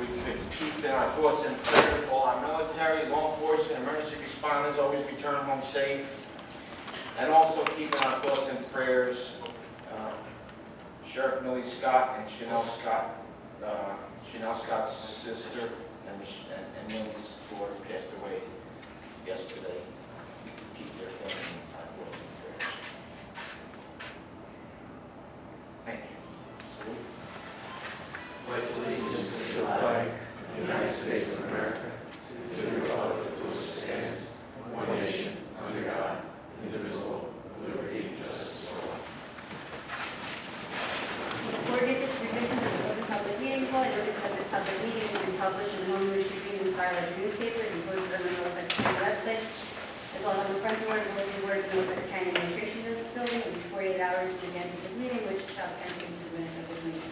keep our thoughts and prayers, all our military, law enforcement, emergency responders, always return home safe. And also keeping our thoughts and prayers, Sheriff Millie Scott and Chanel Scott's sister and Millie's daughter passed away yesterday. Keep their family in our thoughts and prayers. Thank you. Pledge allegiance to the flag of the United States of America, to the republic for which it stands, one nation, under God, indivisible, with liberty and justice for all. Coordinated provisions of the Open Public Meetings Law, notice of the public meeting has been published in the Home News Tribune and Starlight newspaper and posted on the Middlesex County website, as well as on the front door of the bulletin board of the Middlesex County Administration Building, at least 48 hours in advance of this meeting, which shall be entered into the minutes of this meeting.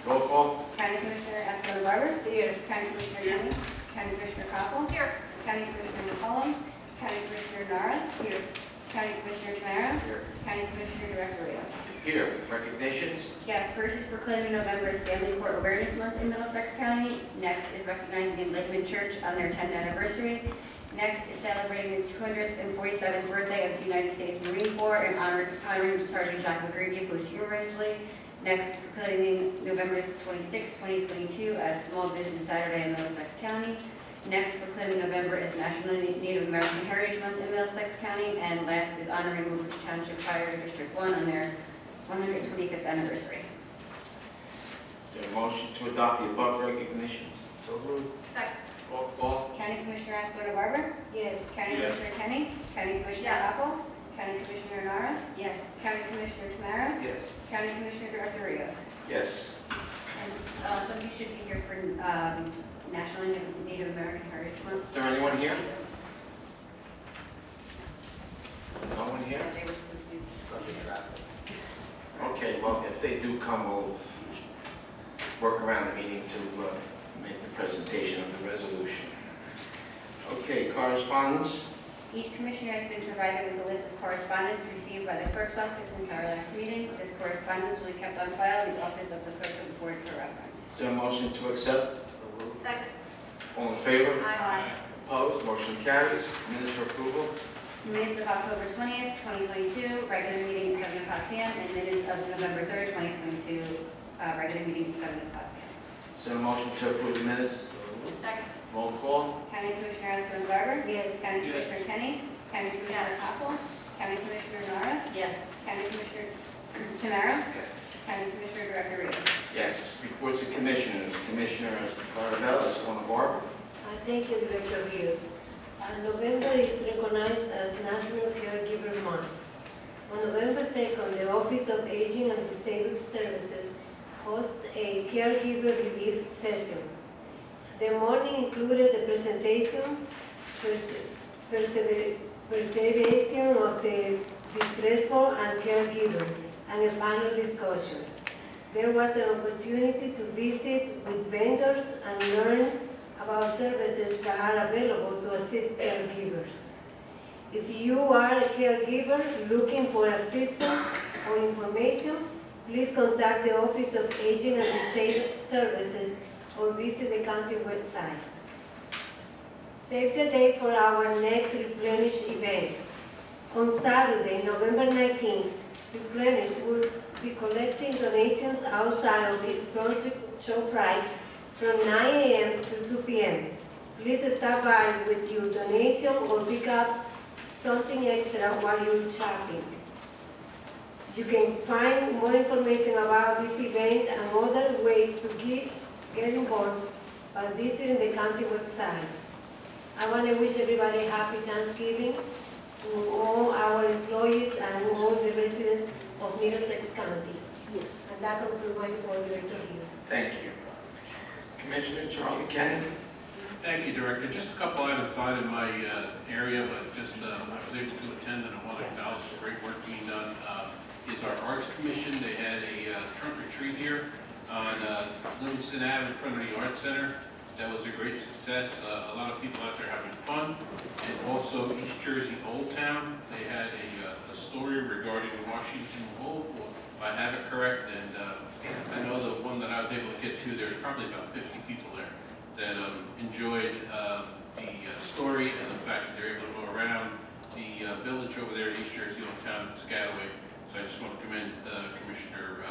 Roll call. County Commissioner Escobar Barber. Here. County Commissioner Young. County Commissioner Koppel. Here. County Commissioner McCollum. County Commissioner Nara. Here. County Commissioner Tamara. Here. County Commissioner Director Rio. Here. Recognitions. Yes, first is proclaiming November as Family Court Awareness Month in Middlesex County. Next is recognizing Enlightenment Church on their 10th anniversary. Next is celebrating the 247th birthday of the United States Marine Corps and honoring Sergeant John McGreevy posthumously. Next, proclaiming November 26, 2022 as Small Business Saturday in Middlesex County. Next, proclaiming November as National Native American Heritage Month in Middlesex County. And last is honoring Woodbridge Township Fire District 1 on their 125th anniversary. Is there a motion to adopt the above recognitions? So moved. Second. Roll call. County Commissioner Escobar Barber? Yes. County Yes. Commissioner Kenny? County Commissioner Yes. Apple? County Commissioner Nara? Yes. County Commissioner Tamara? Yes. County Commissioner Director Rios? Yes. And somebody should be here for National Native American Heritage Month. Is there anyone here? No one here? They were supposed to. Okay, well, if they do come, we'll work around the meeting to make the presentation of the resolution. Okay, correspondence. Each commissioner has been provided with a list of correspondence received by the clerk's office since our last meeting. This correspondence will be kept on file in the office of the clerk of the board for reference. Is there a motion to accept? Second. All in favor? Aye. Opposed? Motion carries. Minutes for approval. Minutes of October 20th, 2022, regular meeting at 7 o'clock p.m. and minutes of November 3rd, 2022, regular meeting at 7 o'clock p.m. Is there a motion to approve the minutes? Second. Roll call. County Commissioner Escobar Barber? Yes. County Yes. Commissioner Kenny? County Commissioner Yes. Koppel? County Commissioner Nara? Yes. County Commissioner Tamara? Yes. County Commissioner Director Rios? Yes. Reports of commissioners. Commissioner Clarabelle, Escona Barber. Thank you, Director Rios. November is recognized as National Caregiver Month. On November 2nd, the Office of Aging and Disabled Services hosts a caregiver relief session. The morning included the presentation, perseveration of the distressful and caregiver, and a panel discussion. There was an opportunity to visit with vendors and learn about services that are available to assist caregivers. If you are a caregiver looking for assistance or information, please contact the Office of Aging and Disabled Services or visit the county website. Save the date for our next Replenish event. On Saturday, November 19th, Replenish will be collecting donations outside of its Brunswick ShowRite from 9 a.m. to 2 p.m. Please stop by with your donation or pick up something extra while you're shopping. You can find more information about this event and other ways to get involved by visiting the county website. I want to wish everybody a happy Thanksgiving to all our employees and all the residents of Middlesex County. Yes. And that concludes my report, Director Rios. Thank you. Commissioner Charlie Kenny. Thank you, Director. Just a couple items not in my area, but just I was able to attend and I want to acknowledge the great work being done. Is our Arts Commission. They had a trunk retreat here on Livingston Ave in front of the Arts Center. That was a great success. A lot of people out there having fun. And also East Jersey Old Town. They had a story regarding Washington Wolf, if I have it correct. And I know the one that I was able to get to, there's probably about 50 people there that enjoyed the story and the fact that they're able to go around the village over there in East Jersey, Old Town, Piscataway. So I just want to commend Commissioner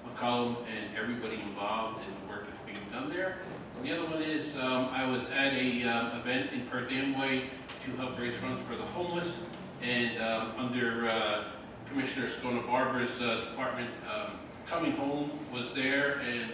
McCollum and everybody involved in the work that's being done there. And the other one is I was at a event in Perth Amway to help raise funds for the homeless, and under Commissioner Scona Barbara's department, Coming Home was there, and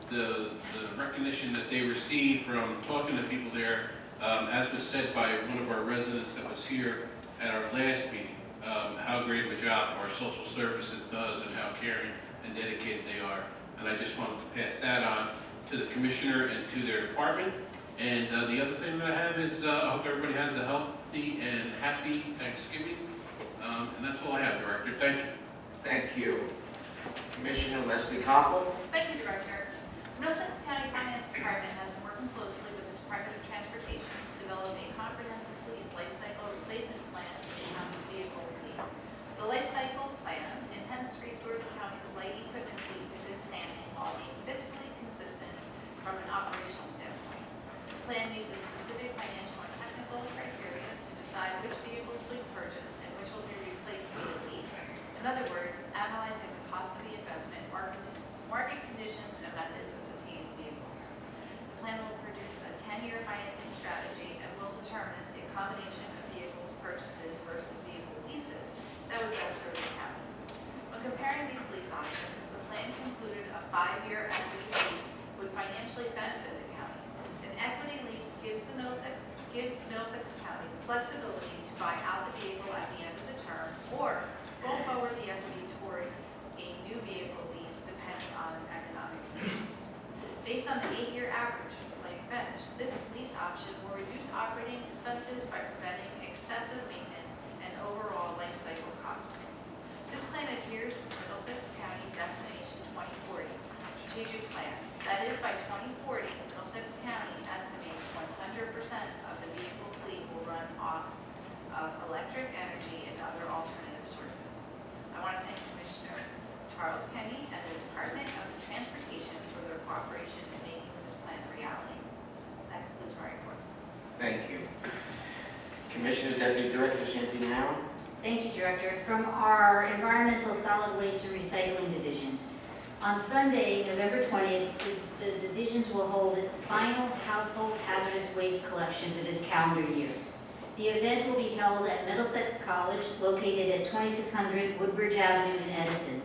the recognition that they received from talking to people there, as was said by one of our residents that was here at our last meeting, how great of a job our social services does and how caring and dedicated they are. And I just wanted to pass that on to the commissioner and to their department. And the other thing that I have is I hope everybody has a healthy and happy Thanksgiving. And that's all I have, Director. Thank you. Thank you. Commissioner Leslie Coppel. Thank you, Director. Middlesex County Finance Department has been working closely with the Department of Transportation to develop a comprehensive fleet life cycle replacement plan for the county's vehicle fleet. The life cycle plan intends to restore the county's light equipment fleet to good standing while being fiscally consistent from an operational standpoint. The plan uses specific financial and technical criteria to decide which vehicles will be purchased and which will be replaced with a lease. In other words, analyzing the cost of the investment, market conditions, and methods of obtaining vehicles. The plan will produce a 10-year financing strategy and will determine the combination of vehicles purchases versus vehicle leases that would best serve the county. When comparing these lease options, the plan concluded a 5-year equity lease would financially benefit the county. An equity lease gives Middlesex County the flexibility to buy out the vehicle at the end of the term or roll forward the equity toward a new vehicle lease depending on economic conditions. Based on the 8-year average life bench, this lease option will reduce operating expenses by preventing excessive maintenance and overall life cycle costs. This plan adheres to the Middlesex County Destination 2040 strategic plan. That is, by 2040, Middlesex County estimates 100% of the vehicle fleet will run off of electric energy and other alternative sources. I want to thank Commissioner Charles Kenny and the Department of Transportation for their cooperation in making this plan a reality. That concludes my report. Thank you. Commissioner Deputy Director Santino. Thank you, Director. From our Environmental Solid Waste and Recycling Divisions. On Sunday, November 20th, the divisions will hold its final household hazardous waste collection for this calendar year. The event will be held at Middlesex College, located at 2600 Woodbridge Avenue in Edison.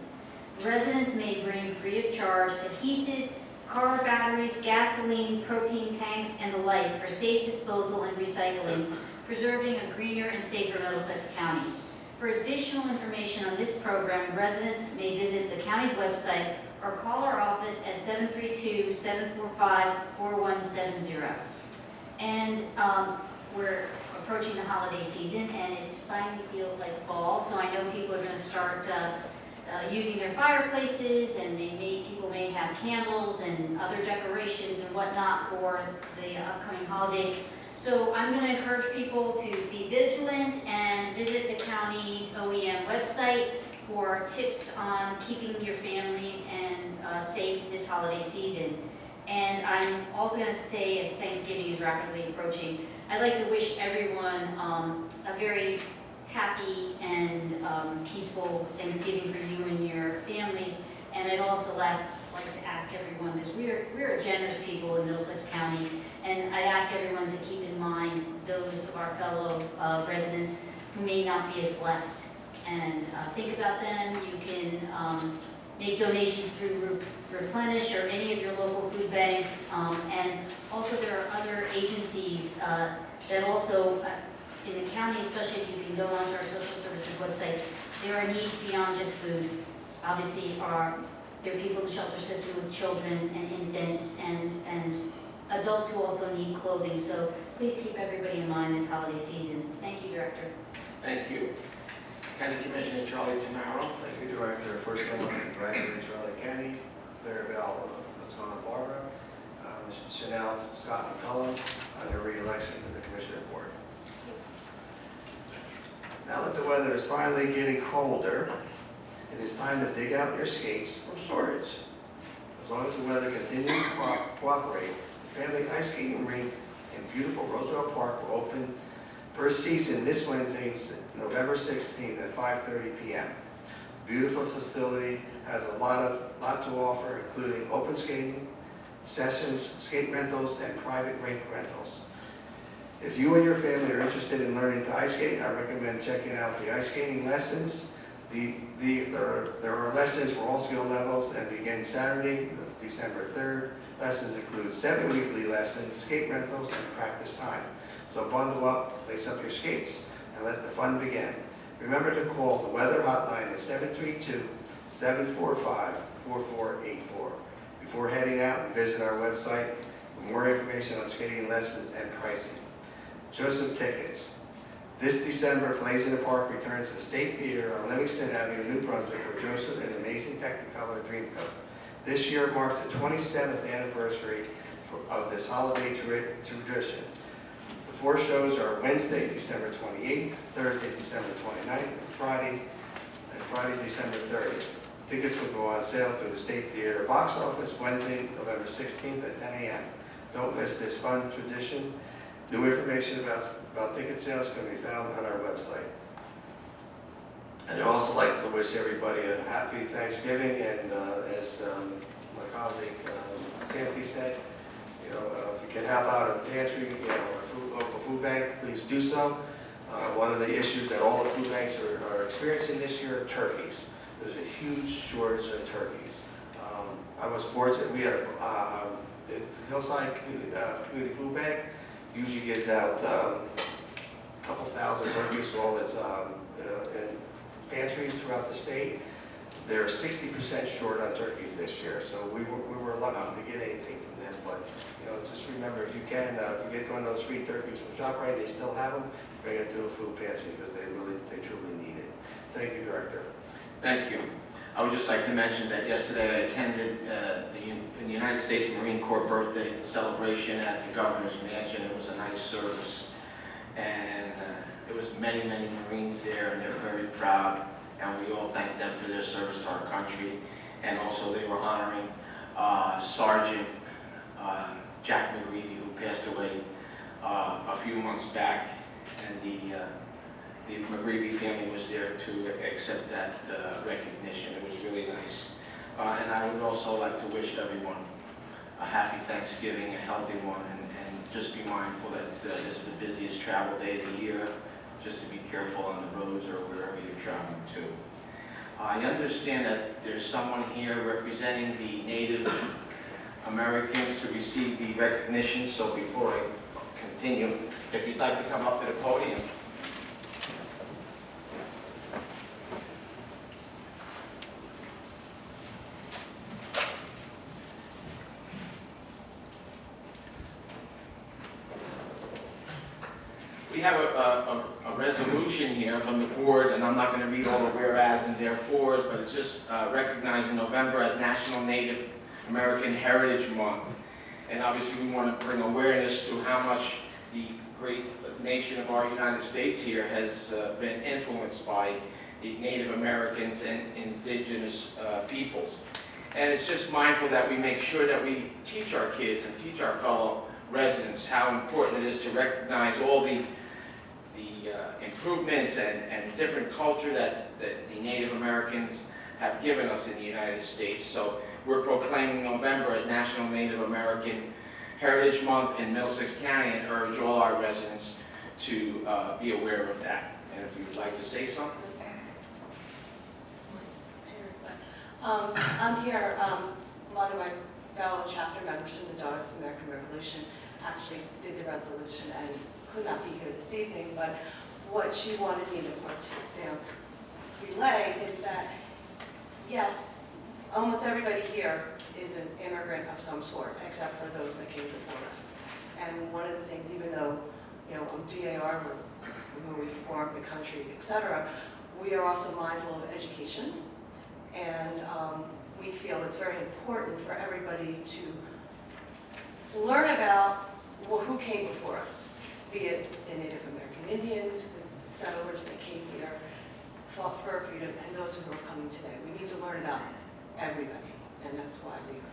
Residents may bring free of charge adhesives, car batteries, gasoline, propane tanks, and the like for safe disposal and recycling, preserving a greener and safer Middlesex County. For additional information on this program, residents may visit the county's website or call our office at 732-745-4170. And we're approaching the holiday season, and it finally feels like fall, so I know people are going to start using their fireplaces, and people may have candles and other decorations and whatnot for the upcoming holidays. So I'm going to encourage people to be vigilant and visit the county's OEM website for tips on keeping your families and safe this holiday season. And I'm also going to say, as Thanksgiving is rapidly approaching, I'd like to wish everyone a very happy and peaceful Thanksgiving for you and your families. And I'd also like to ask everyone, because we're a generous people in Middlesex County, and I'd ask everyone to keep in mind those of our fellow residents who may not be as blessed. And think about them. You can make donations through Replenish or any of your local food banks. And also there are other agencies that also, in the county, especially if you can go onto our social services website, there are needs beyond just food. Obviously, there are people in the shelter system with children and infants and adults who also need clothing. So please keep everybody in mind this holiday season. Thank you, Director. Thank you. County Commissioner Charlie Tamaro. Thank you, Director. First, I want to congratulate Charlie Kenny, Claire Bell, Scona Barbara, Chanel Scott McCullum on their re-election to the Commissioner Board. Now that the weather is finally getting colder, it is time to dig out your skates from storage. As long as the weather continues to cooperate, the family ice skating rink in beautiful Roosevelt Park will open for a season this Wednesday, November 16th at 5:30 p.m. Beautiful facility has a lot to offer, including open skating, sessions, skate rentals, and private rink rentals. If you and your family are interested in learning to ice skate, I recommend checking out the ice skating lessons. There are lessons for all skill levels and begin Saturday, December 3rd. Lessons include 7 weekly lessons, skate rentals, and practice time. So bundle up, lace up your skates, and let the fun begin. Remember to call the weather hotline at 732-745-4484. Before heading out, visit our website for more information on skating lessons and pricing. Joseph Tickets. This December, Plays in the Park returns to the State Theater on Livingston Avenue, New Brunswick for Joseph and Amazing Technicolor Dreamcoat. This year marks the 27th anniversary of this holiday tradition. The 4 shows are Wednesday, December 28th, Thursday, December 29th, and Friday, December 30th. Tickets will go on sale through the State Theater box office Wednesday, November 16th at 10 a.m. Don't miss this fun tradition. New information about ticket sales can be found on our website. And I'd also like to wish everybody a happy Thanksgiving, and as my colleague Santi said, if you can help out at the pantry, or local food bank, please do so. One of the issues that all the food banks are experiencing this year are turkeys. There's a huge shortage of turkeys. I was fortunate, we had the Hillside Community Food Bank usually gives out a couple thousand turkeys to all its in pantries throughout the state. They're 60% short on turkeys this year, so we were lucky to get anything from them. But just remember, if you can, to get one of those free turkeys from ShopRite, they still have them. Bring it to a food pantry because they truly need it. Thank you, Director. Thank you. I would just like to mention that yesterday I attended the United States Marine Corps birthday celebration at the Governor's Mansion. It was a nice service, and there was many Marines there, and they're very proud, and we all thank them for their service to our country. And also they were honoring Sergeant Jack McGreevy, who passed away a few months back, and the McGreevy family was there to accept that recognition. It was really nice. And I would also like to wish everyone a happy Thanksgiving, a healthy one, and just be mindful that this is the busiest travel day of the year, just to be careful on the roads or wherever you're traveling to. I understand that there's someone here representing the Native Americans to receive the recognition, so before I continue, if you'd like to come up to the podium. We have a resolution here from the board, and I'm not going to read all the whereas and therefores, but it's just recognizing November as National Native American Heritage Month. And obviously we want to bring awareness to how much the great nation of our United States here has been influenced by the Native Americans and indigenous peoples. And it's just mindful that we make sure that we teach our kids and teach our fellow residents how important it is to recognize all the improvements and different culture that the Native Americans have given us in the United States. So we're proclaiming November as National Native American Heritage Month in Middlesex County, and urge all our residents to be aware of that. And if you'd like to say something. I'm here, one of my fellow chapter members from the Daughters of the American Revolution actually did the resolution and could not be here this evening, but what she wanted me to relay is that, yes, almost everybody here is an immigrant of some sort, except for those that came before us. And one of the things, even though, DAR, who we formed the country, etc., we are also mindful of education. And we feel it's very important for everybody to learn about who came before us, be it the Native American Indians, the settlers that came here, fought for freedom, and those who are coming today. We need to learn about everybody, and that's why we are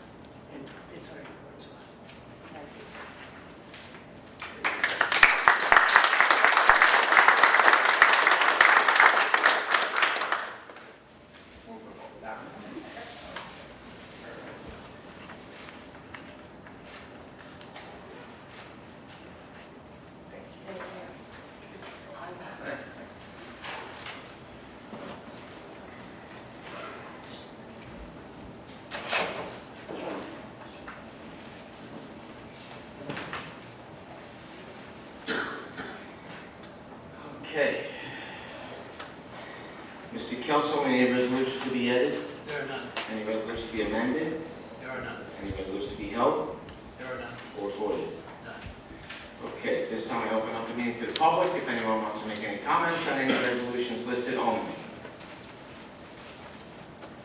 Mr. Kelso, any resolutions to be added? There are none. Any resolutions to be amended? There are none. Any resolutions to be held There are none. or voided? None. Okay, at this time I open up the meeting to the public. If anyone wants to make any comments on any resolutions listed only.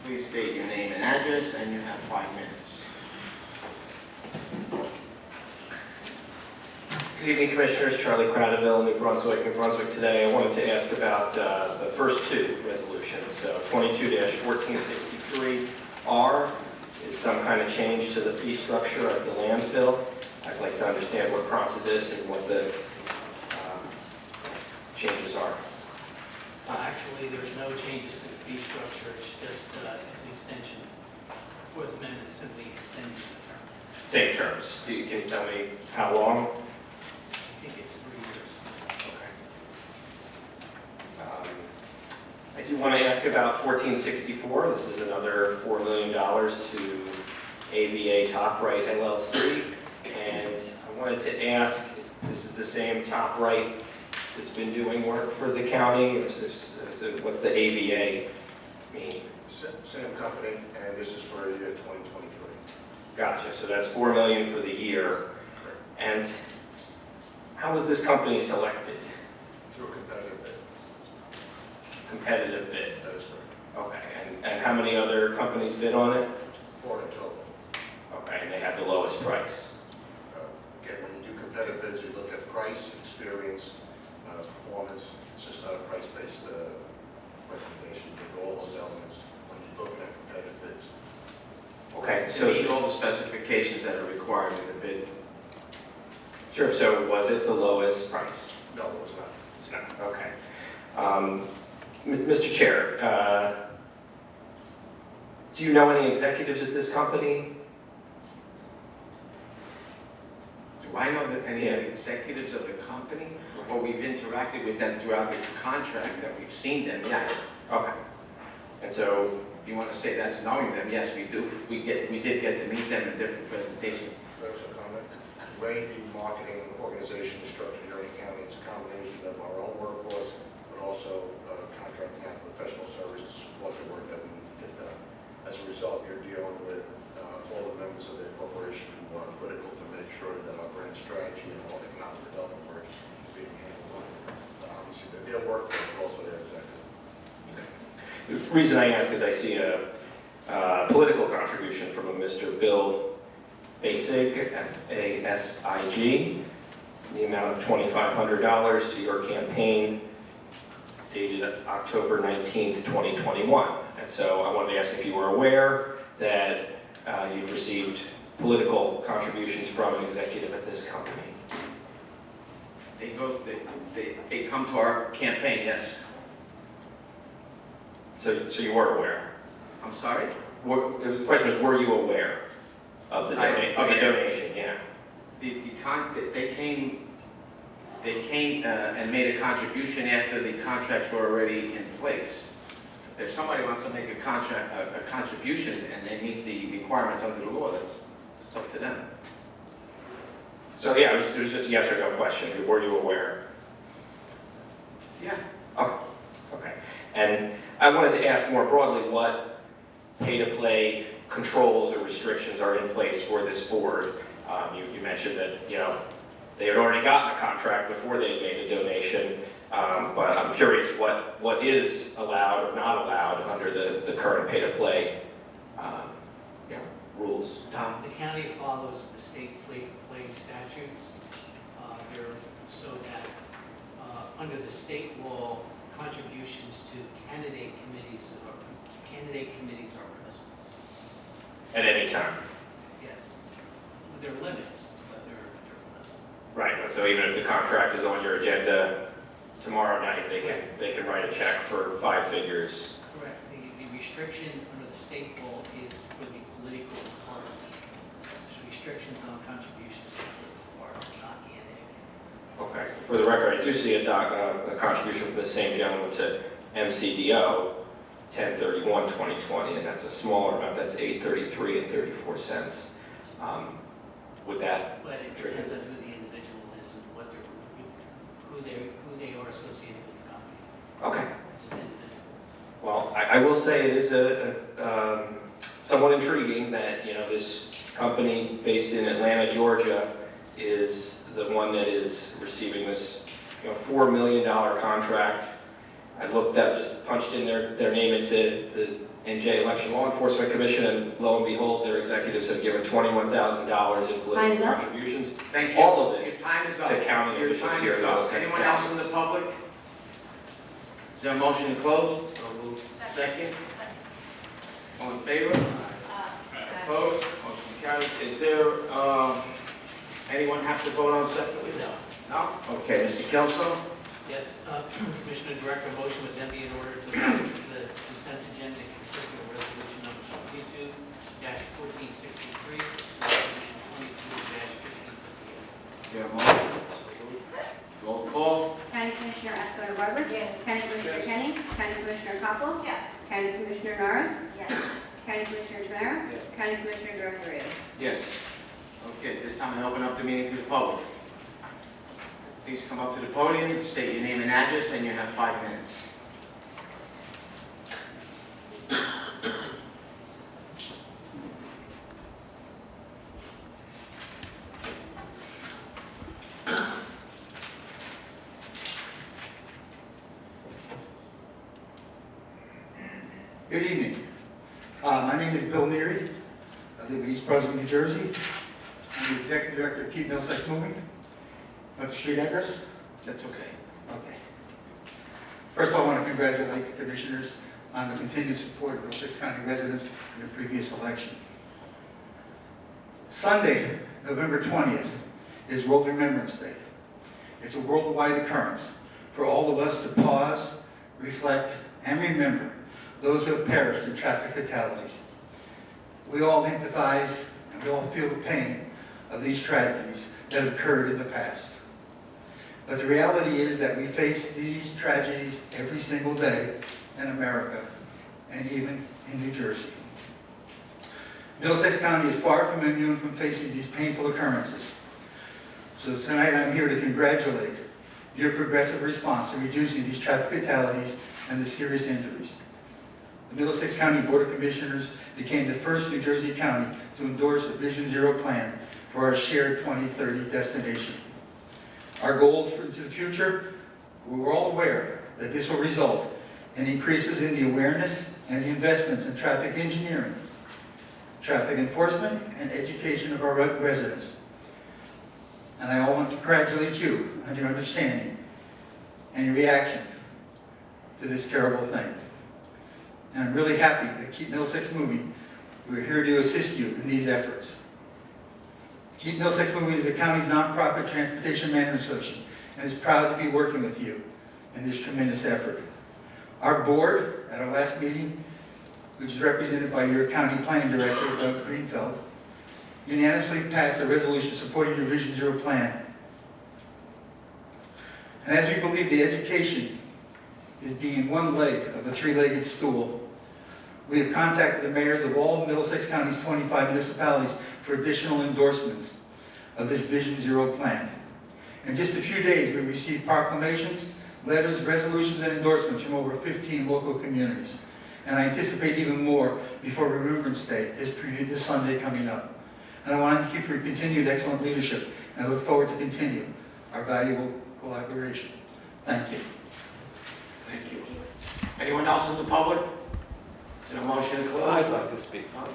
Please state your name and address, and you have 5 minutes. Good evening, Commissioners. Charlie Cradaville, New Brunswick, today. I wanted to ask about the first two resolutions. So 22-1463R is some kind of change to the fee structure of the landfill. I'd like to understand what prompted this and what the changes are. Actually, there's no changes to the fee structure. It's just, it's an extension. Fourth Amendment is simply extending the term. Same terms. Can you tell me how long? I think it's 3 years. I do want to ask about 1464. This is another $4 million to AVA Top Right LLC. And I wanted to ask, this is the same Top Right that's been doing work for the county? What's the AVA mean? Same company, and this is for year 2023. Gotcha. So that's $4 million for the year. And how was this company selected? Through a competitive bid. Competitive bid. That is correct. Okay. And how many other companies bid on it? 4 in total. Okay. And they had the lowest price. Again, when you do competitive bids, you look at price, experience, performance. It's just not a price-based recommendation. You look at all those elements when you're looking at competitive bids. Okay. So meet all the specifications that are required in the bid. Sure. So was it the lowest price? No, it was not. It's not. Okay. Mr. Chair, do you know any executives at this company? Do I know that any executives of the company? Well, we've interacted with them throughout the contract, that we've seen them, yes. Okay. And so, If you want to say that's knowing them, yes, we do. We did get to meet them in different presentations. There's a comment. The way the marketing organization is structured here in the county, it's a combination of our own workforce, but also contracting out professional services to support the work that we need to get done. As a result, you're dealing with all the members of the corporation who are critical to make sure that our brand strategy and all economic development work is being handled. Obviously, their workforce, but also their executive. the reason I ask is I see a political contribution from a Mr. Bill Basig, F-A-S-I-G, the amount of $2,500 to your campaign dated October 19th, 2021. And so I wanted to ask if you were aware that you received political contributions from an executive at this company. They come to our campaign, yes. So you were aware? I'm sorry? The question was, were you aware of the donation? Yeah. They came and made a contribution after the contracts were already in place. If somebody wants to make a contribution and they meet the requirements under the law, that's up to them. So yeah, it was just a yes or no question. Were you aware? Yeah. Okay. And I wanted to ask more broadly what pay-to-play controls or restrictions are in place for this board. You mentioned that, they had already gotten a contract before they made a donation, but I'm curious what is allowed or not allowed under the current pay-to-play rules. Tom? The county follows the state play statutes. They're so that under the state law, contributions to candidate committees are present. At any time. Yes. There are limits, but they're present. Right. So even if the contract is on your agenda tomorrow night, they can write a check for 5 figures. Correct. The restriction under the state law is for the political party. There's restrictions on contributions to the political party, not candidate committees. Okay. For the record, I do see a contribution from the same gentleman to MCDO, 10/31/2020, and that's a smaller amount. That's $8.33 Would that? But it depends on who the individual is and what who they are associated with the company. Okay. It's just individuals. Well, I will say it is somewhat intriguing that, this company based in Atlanta, Georgia, is the one that is receiving this, $4 million contract. I looked up, just punched in their name into the NJ Election Law Enforcement Commission, and lo and behold, their executives have given $21,000 in political Time's up. contributions. Thank you. All of it Your time is up. to county Your officials time here is in up. Middlesex Anyone else in County. the public? Is there a motion to close? Second? All in favor? Opposed? Motion carried. Is there, anyone have to vote on separately? No. No? Okay, Mr. Kelso? Yes, Commissioner Director, motion would then be in order to adopt the consent agenda consisting of resolution number 22-1463, resolution 22-1558. Is there a motion? Roll call. County Commissioner Escobar Barber. Yes. County Commissioner Yes. Kenny. County Commissioner Popple. Yes. County Commissioner Nara. Yes. County Commissioner Tamara. Yes. County Commissioner Director Rio. Yes. Okay, this time I open up the meeting to the public. Please come up to the podium, state your name and address, and you have 5 minutes. Good evening. My name is Bill Neary. I live in East Brunswick, New Jersey. I'm the Executive Director of Keep Middlesex Moving. What's the street address? That's okay. Okay. First of all, I want to congratulate the commissioners on the continued support of Middlesex County residents in the previous election. Sunday, November 20th, is World Remembrance Day. It's a worldwide occurrence for all of us to pause, reflect, and remember those who have perished in traffic fatalities. We all empathize and we all feel the pain of these tragedies that occurred in the past. But the reality is that we face these tragedies every single day in America and even in New Jersey. Middlesex County is far from immune from facing these painful occurrences. So tonight I'm here to congratulate your progressive response in reducing these traffic fatalities and the serious injuries. The Middlesex County Board of Commissioners became the first New Jersey county to endorse a Vision Zero plan for our shared 2030 destination. Our goals into the future, we're all aware that this will result in increases in the awareness and the investments in traffic engineering, traffic enforcement, and education of our residents. And I want to congratulate you on your understanding and your reaction to this terrible thing. And I'm really happy that Keep Middlesex Moving, we're here to assist you in these efforts. Keep Middlesex Moving is the county's nonprofit transportation management association and is proud to be working with you in this tremendous effort. Our board, at our last meeting, which is represented by your county planning director, Doug Greenfeld, unanimously passed a resolution supporting your Vision Zero plan. And as we believe the education is being one leg of the three-legged stool, we have contacted the mayors of all Middlesex County's 25 municipalities for additional endorsements of this Vision Zero plan. In just a few days, we received proclamations, letters, resolutions, and endorsements from over 15 local communities. And I anticipate even more before Remembrance Day, this Sunday coming up. And I want to thank you for your continued excellent leadership, and I look forward to continue our valuable collaboration. Thank you. Thank you. Anyone else in the public? Is there a motion to close? I'd like to speak. Oh,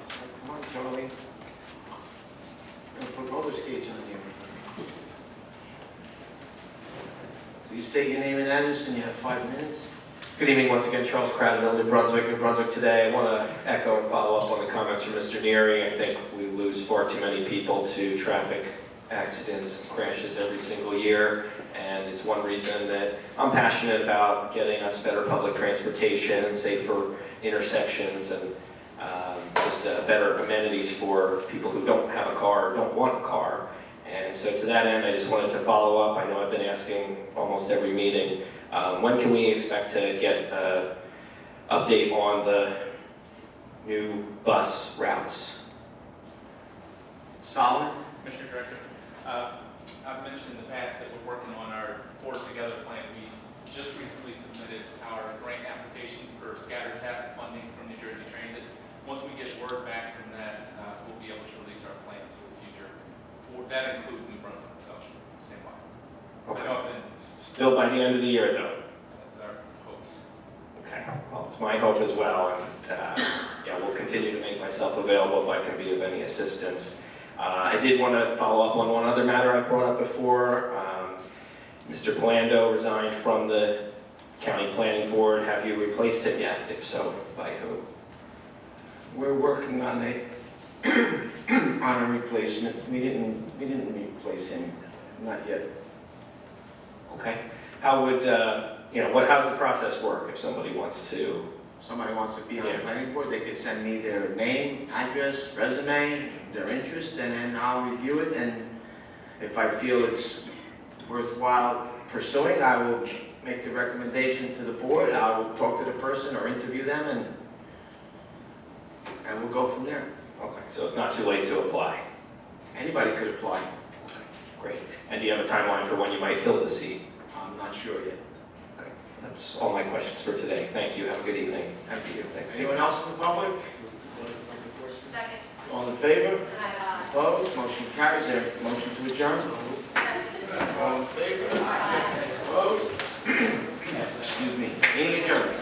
come on, Charlie. I'm gonna put roller skates on you. Please state your name and address, and you have 5 minutes. Good evening, once again, Charles Craddock, New Brunswick today. I want to echo and follow up on the comments from Mr. Neary. I think we lose far too many people to traffic accidents, crashes every single year, and it's one reason that I'm passionate about getting us better public transportation, safer intersections, and just better amenities for people who don't have a car or don't want a car. And so to that end, I just wanted to follow up. I know I've been asking almost every meeting, when can we expect to get an update on the new bus routes? Solomon? Commissioner Director, I've mentioned in the past that we're working on our Forward Together plan. We just recently submitted our grant application for scatter tap funding from New Jersey Transit. Once we get word back from that, we'll be able to release our plans for the future. That includes New Brunswick, so same way. Okay. Still by the end of the year, though? That's our hopes. Okay, well, it's my hope as well, and yeah, we'll continue to make myself available if I can be of any assistance. I did want to follow up on one other matter I brought up before. Mr. Palando resigned from the County Planning Board. Have you replaced him yet? If so, by who? We're working on a replacement. We didn't replace him, not yet. Okay. How would, how's the process work if somebody wants to? Somebody wants to be on the Yeah. planning board, they could send me their name, address, resume, their interest, and then I'll review it, and if I feel it's worthwhile pursuing, I will make the recommendation to the board. I will talk to the person or interview them, and we'll go from there. Okay, so it's not too late to apply. Anybody could apply. Great. And do you have a timeline for when you might fill the seat? I'm not sure yet. Okay. That's all my questions for today. Thank you. Have a good evening. Thank you. Thanks. Anyone else in the public? Second. All in favor? Opposed? Motion carries. There a motion to adjourn? All in favor? Opposed? Excuse me. Meeting adjourned.